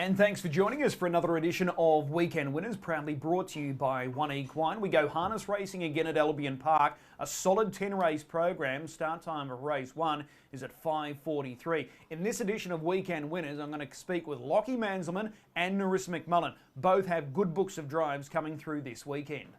And thanks for joining us for another edition of Weekend Winners, proudly brought to you by 1Equine. We go harness racing again at Albion Park, a solid 10-race program. Start time of race 1 is at 5:43. In this edition of Weekend Winners, I'm going to speak with Lachie Manzelmann and Narissa McMullen. Both have good books of drives coming through this weekend.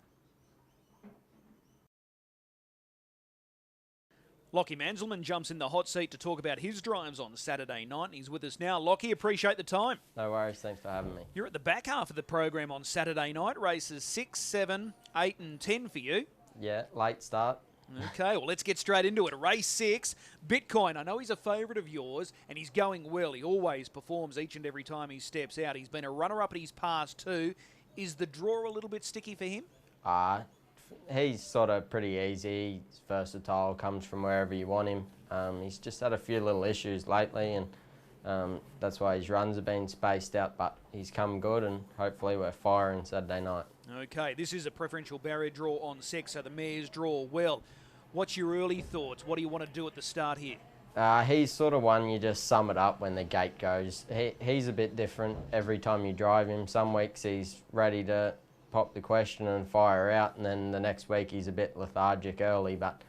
Lachie Manzelmann jumps in the hot seat to talk about his drives on Saturday night. He's with us now. Lachie, appreciate the time. No worries, thanks for having me. You're at the back half of the program on Saturday night. Races 6, 7, 8 and 10 for you. Yeah, late start. Okay, well, let's get straight into it. Race 6, Bitcoin. I know he's a favourite of yours, and he's going well. He always performs each and every time he steps out. He's been a runner-up at his past two. Is the draw a little bit sticky for him? He's sort of pretty easy. He's versatile, comes from wherever you want him. He's just had a few little issues lately, and that's why his runs have been spaced out, but he's come good, and hopefully we're firing Saturday night. Okay, this is a preferential barrier draw on 6, so the mares draw well. What's your early thoughts? What do you want to do at the start here? He's sort of one you just sum it up when the gate goes. He's a bit different every time you drive him. Some weeks he's ready to pop the question and fire out, and then the next week he's a bit lethargic early, but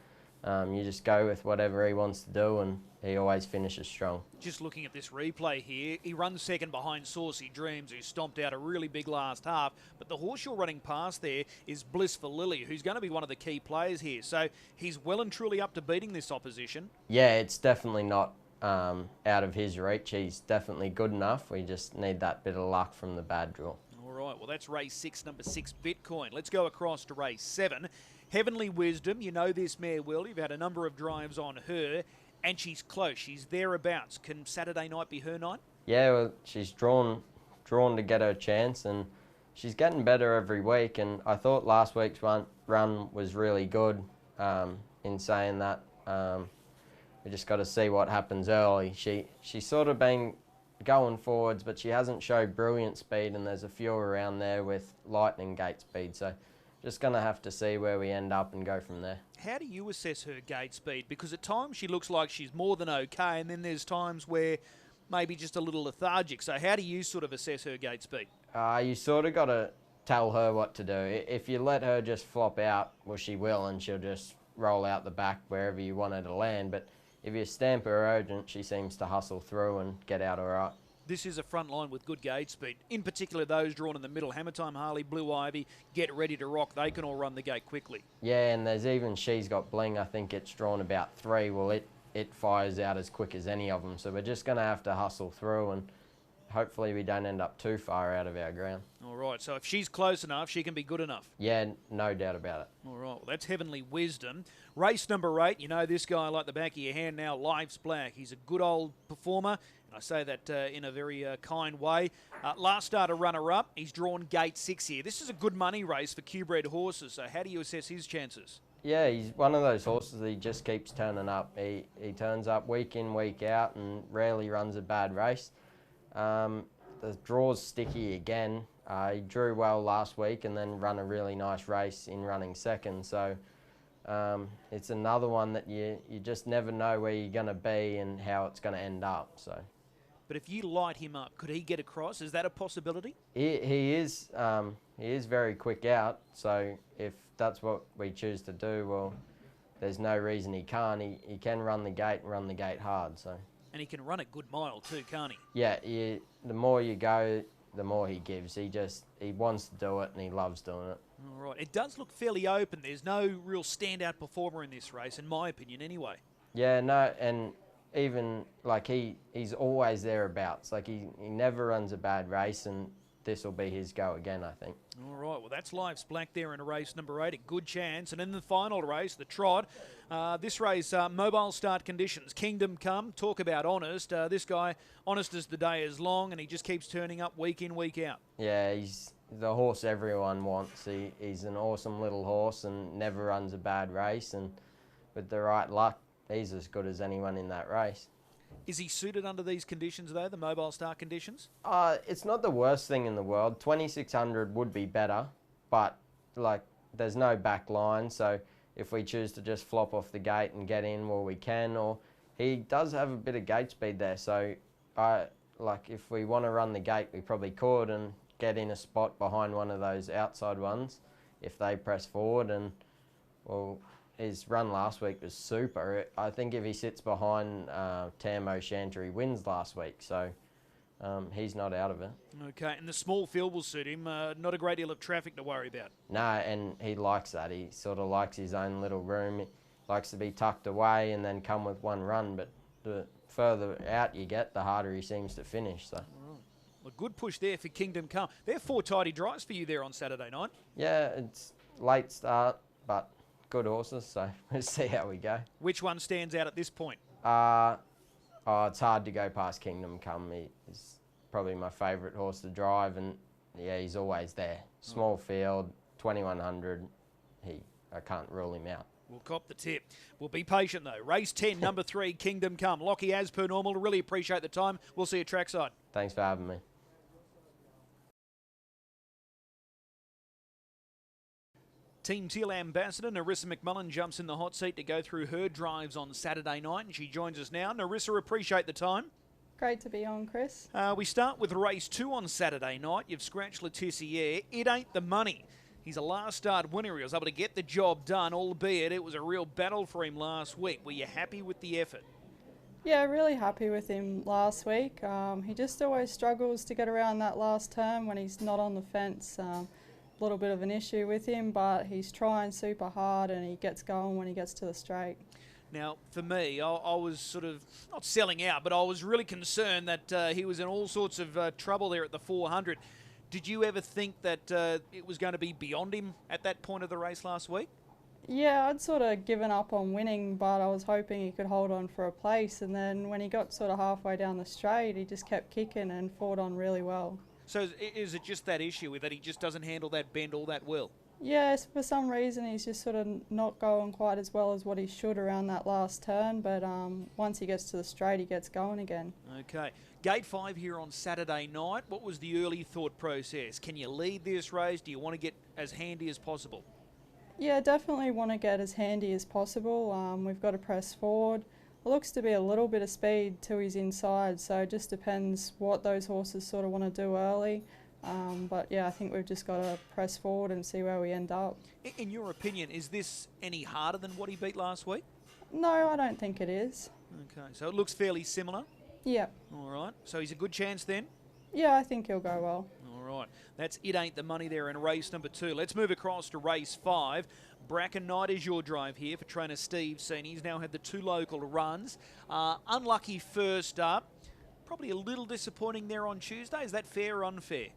you just go with whatever he wants to do, and he always finishes strong. Just looking at this replay here, he runs second behind Saucy Dreams, who stomped out a really big last half, but the horse you're running past there is Blissful Lily, who's going to be one of the key players here, so he's well and truly up to beating this opposition. Yeah, it's definitely not out of his reach. He's definitely good enough. We just need that bit of luck from the bad draw. All right, well, that's race 6, number 6, Bitcoin. Let's go across to race 7. Heavenly Wisdom, you know this mare well. You've had a number of drives on her, and she's close. She's thereabouts. Can Saturday night be her night? Yeah, well, she's drawn to get her chance, and she's getting better every week, and I thought last week's run was really good. In saying that, we just got to see what happens early. She's sort of been going forwards, but she hasn't showed brilliant speed, and there's a few around there with lightning gate speed, so just going to have to see where we end up and go from there. How do you assess her gate speed? Because at times she looks like she's more than okay, and then there's times where maybe just a little lethargic. So how do you sort of assess her gate speed? You sort of got to tell her what to do. If you let her just flop out, well, she will, and she'll just roll out the back wherever you want her to land. But if you stamp her urgent, she seems to hustle through and get out all right. This is a front line with good gate speed. In particular, those drawn in the middle. Hammer Time, Harley, Blue Ivy, Get Ready to Rock. They can all run the gate quickly. Yeah, and there's even She's Got Bling. I think it's drawn about 3. Well, it fires out as quick as any of them. So we're just going to have to hustle through, and hopefully we don't end up too far out of our ground. All right, so if she's close enough, she can be good enough. Yeah, no doubt about it. All right, well, that's Heavenly Wisdom. Race number 8, you know this guy like the back of your hand now, Life's Black. He's a good old performer, and I say that in a very kind way. Last starter runner-up, he's drawn gate 6 here. This is a good money race for Q-bred horses, so how do you assess his chances? Yeah, he's one of those horses that he just keeps turning up. He turns up week in, week out, and rarely runs a bad race. The draw's sticky again. He drew well last week and then run a really nice race in running second. So it's another one that you just never know where you're going to be and how it's going to end up. So, but if you light him up, could he get across? Is that a possibility? He is very quick out. So if that's what we choose to do, well, there's no reason he can't. He can run the gate and run the gate hard. So. And he can run a good mile too, can't he? Yeah, the more you go, the more he gives. He wants to do it, and he loves doing it. All right. It does look fairly open. There's no real standout performer in this race, in my opinion, anyway. Yeah, no, and even, like, he's always thereabouts. Like, he never runs a bad race, and this will be his go again, I think. All right, well, that's Life's Black there in race number 8, a good chance. And in the final race, the trot, this race, mobile start conditions, Kingdom Come, talk about honest. This guy, honest as the day is long, and he just keeps turning up week in, week out. Yeah, he's the horse everyone wants. He's an awesome little horse and never runs a bad race, and with the right luck, he's as good as anyone in that race. Is he suited under these conditions, though, the mobile start conditions? It's not the worst thing in the world. 2,600 would be better, but like there's no back line, so if we choose to just flop off the gate and get in, well, we can. Or he does have a bit of gate speed there, so like if we want to run the gate, we probably could and get in a spot behind one of those outside ones if they press forward. And well, his run last week was super. I think if he sits behind Tambo Shanter, he wins last week. So he's not out of it. Okay, and the small field will suit him. Not a great deal of traffic to worry about. No, and he likes that. He sort of likes his own little room. He likes to be tucked away and then come with one run. But the further out you get, the harder he seems to finish. So. A good push there for Kingdom Come. They're 4 tidy drives for you there on Saturday night. Yeah, it's late start, but good horses, so we'll see how we go. Which one stands out at this point? It's hard to go past Kingdom Come. He's probably my favourite horse to drive, and yeah, he's always there. Small field, 2100. I can't rule him out. We'll cop the tip. We'll be patient though. Race 10, number 3, Kingdom Come. Lachie, as per normal, really appreciate the time. We'll see you trackside. Thanks for having me. Team Teal ambassador Narissa McMullen jumps in the hot seat to go through her drives on Saturday night, and she joins us now. Narissa, appreciate the time. Great to be on, Chris. We start with race 2 on Saturday night. You've scratched Lachie. It ain't the money. He's a last start winner. He was able to get the job done, albeit it was a real battle for him last week. Were you happy with the effort? Yeah, really happy with him last week. He just always struggles to get around that last turn when he's not on the fence. Little bit of an issue with him, but he's trying super hard and he gets going when he gets to the straight. Now, for me, I was sort of not selling out, but I was really concerned that he was in all sorts of trouble there at the 400. Did you ever think that it was going to be beyond him at that point of the race last week? Yeah, I'd sort of given up on winning, but I was hoping he could hold on for a place, and then when he got sort of halfway down the straight, he just kept kicking and fought on really well. So is it just that issue with that he just doesn't handle that bend all that well? Yes, for some reason he's just sort of not going quite as well as what he should around that last turn, but once he gets to the straight, he gets going again. Okay. Gate 5 here on Saturday night. What was the early thought process? Can you lead this race? Do you want to get as handy as possible? Yeah, definitely want to get as handy as possible. We've got to press forward. It looks to be a little bit of speed to his inside, so it just depends what those horses sort of want to do early. But yeah, I think we've just got to press forward and see where we end up. In your opinion, is this any harder than what he beat last week? No, I don't think it is. Okay, so it looks fairly similar? Yeah. All right, so he's a good chance then? Yeah, I think he'll go well. All right, that's It Ain't the Money there in race number 2. Let's move across to race 5. Bracken Knight is your drive here for trainer Steve Seen. He's now had the 2 local runs. Unlucky first up. Probably a little disappointing there on Tuesday. Is that fair or unfair?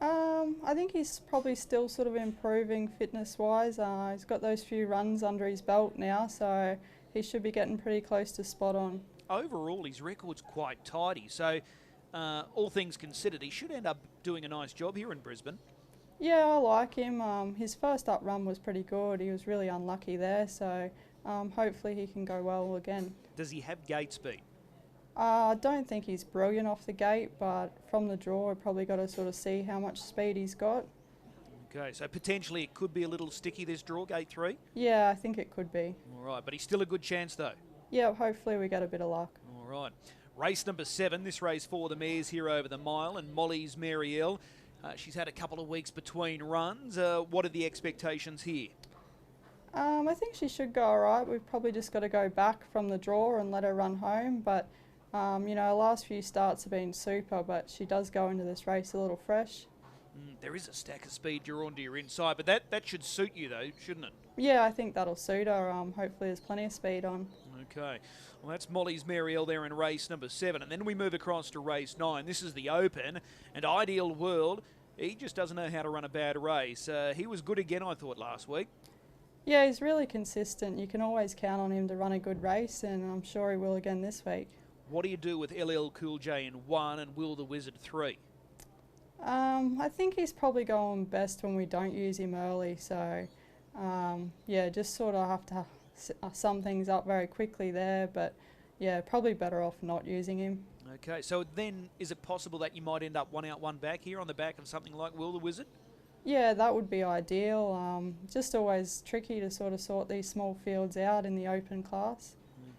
I think he's probably still sort of improving fitness-wise. He's got those few runs under his belt now, so he should be getting pretty close to spot on. Overall, his record's quite tidy, so all things considered, he should end up doing a nice job here in Brisbane. Yeah, I like him. His first up run was pretty good. He was really unlucky there, so hopefully he can go well again. Does he have gate speed? I don't think he's brilliant off the gate, but from the draw, I've probably got to sort of see how much speed he's got. Okay, so potentially it could be a little sticky, this draw, gate 3? Yeah, I think it could be. All right, but he's still a good chance, though? Yeah, hopefully we get a bit of luck. All right. Race number 7, this race for the mares here over the mile, and Molly's Marielle. She's had a couple of weeks between runs. What are the expectations here? I think she should go all right. We've probably just got to go back from the draw and let her run home, but you know, her last few starts have been super, but she does go into this race a little fresh. There is a stack of speed drawn to your inside, but that should suit you though, shouldn't it? Yeah, I think that'll suit her. Hopefully there's plenty of speed on. Okay, well that's Molly's Marielle there in race number 7, and then we move across to race 9. This is the Open, and Ideal World, he just doesn't know how to run a bad race. He was good again, I thought, last week. Yeah, he's really consistent. You can always count on him to run a good race, and I'm sure he will again this week. What do you do with LL Cool J in 1 and Will the Wizard 3? I think he's probably going best when we don't use him early, so yeah, just sort of have to sum things up very quickly there, but yeah, probably better off not using him. Okay, so then is it possible that you might end up 1 out, 1 back here on the back of something like Will the Wizard? Yeah, that would be ideal. Just always tricky to sort of sort these small fields out in the Open class.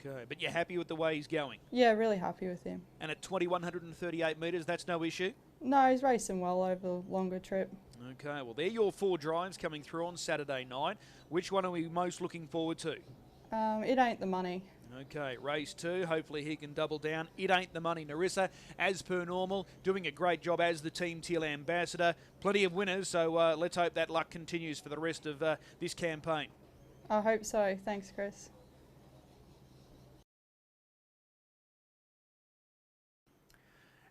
Okay, but you're happy with the way he's going? Yeah, really happy with him. And at 2,138 metres, that's no issue? No, he's racing well over the longer trip. Okay, well, they're your 4 drives coming through on Saturday night. Which one are we most looking forward to? It ain't the money. Okay, race 2. Hopefully he can double down. It ain't the money. Narissa, as per normal, doing a great job as the Team Teal ambassador. Plenty of winners, so let's hope that luck continues for the rest of this campaign. I hope so. Thanks, Chris.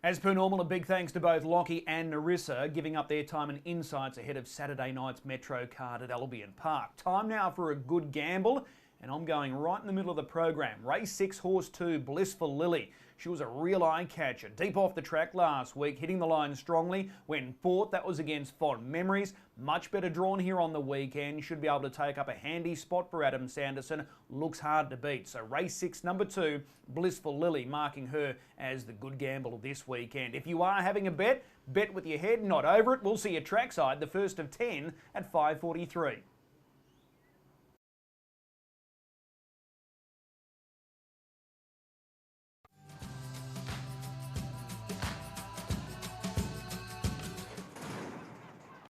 As per normal, a big thanks to both Lachie and Narissa giving up their time and insights ahead of Saturday night's Metro card at Albion Park. Time now for a good gamble, and I'm going right in the middle of the program. Race 6, Horse 2, Blissful Lily. She was a real eye catcher, deep off the track last week, hitting the line strongly. When fourth, that was against Fond Memories. Much better drawn here on the weekend. Should be able to take up a handy spot for Adam Sanderson. Looks hard to beat. So race 6, number 2, Blissful Lily, marking her as the good gamble this weekend. If you are having a bet with your head, not over it. We'll see you trackside, the first of 10 at 5:43.